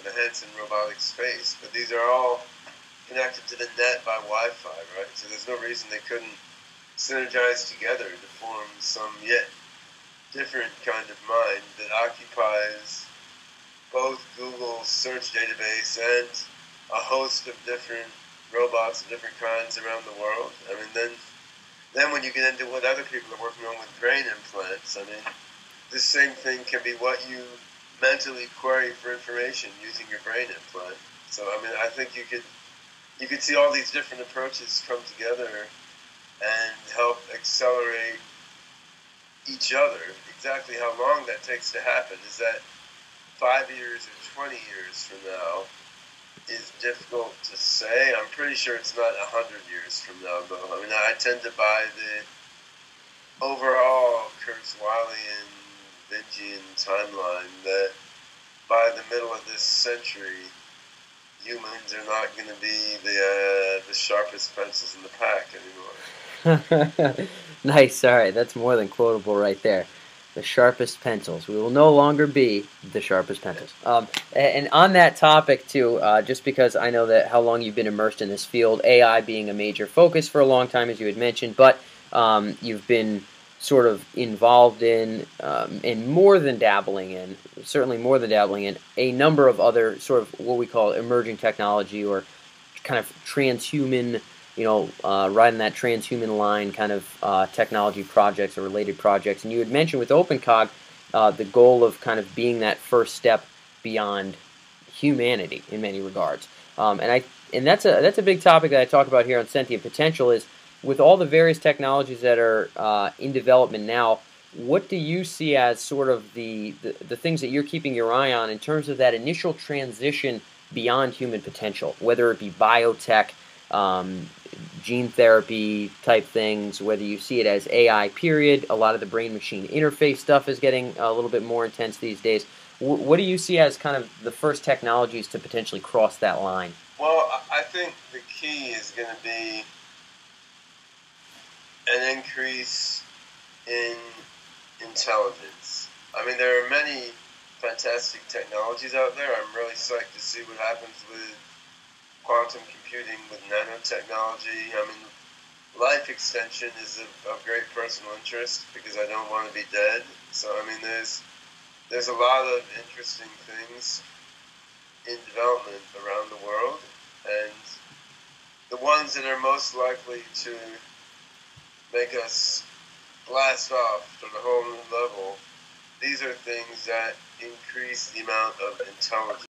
with enhanced in robotic space, but these are all connected to the net by Wi-Fi, right? So there's no reason they couldn't synergize together to form some yet different kind of mind that occupies both Google's search database and a host of different robots of different kinds around the world. I mean, then when you get into what other people are working on with brain implants, I mean, this same thing can be what you mentally query for information using your brain implant. So, I mean, I think you could see all these different approaches come together and help accelerate each other. Exactly how long that takes to happen, is that 5 years or 20 years from now, is difficult to say. I'm pretty sure it's not 100 years from now, though. I mean, I tend to buy the overall Kurzweilian, Vingian timeline that by the middle of this century, humans are not going to be the sharpest pencils in the pack anymore. Nice. All right, that's more than quotable right there. The sharpest pencils. We will no longer be the sharpest pencils. And on that topic too, just because I know that how long you've been immersed in this field, AI being a major focus for a long time, as you had mentioned, but you've been sort of involved in and more than dabbling in, certainly more than dabbling in, a number of other sort of what we call emerging technology or kind of transhuman, riding that transhuman line kind of technology projects or related projects. And you had mentioned with OpenCog the goal of kind of being that first step beyond humanity in many regards. And that's a big topic that I talk about here on Sentient Potential is with all the various technologies that are in development now, what do you see as sort of the things that you're keeping your eye on in terms of that initial transition beyond human potential, whether it be biotech, gene therapy type things, whether you see it as AI period, a lot of the brain-machine interface stuff is getting a little bit more intense these days. What do you see as kind of the first technologies to potentially cross that line? Well, I think the key is going to be an increase in intelligence. I mean, there are many fantastic technologies out there. I'm really psyched to see what happens with quantum computing, with nanotechnology. I mean, life extension is of great personal interest because I don't want to be dead. So, I mean, there's a lot of interesting things in development around the world, and the ones that are most likely to make us blast off to a whole new level, these are things that increase the amount of intelligence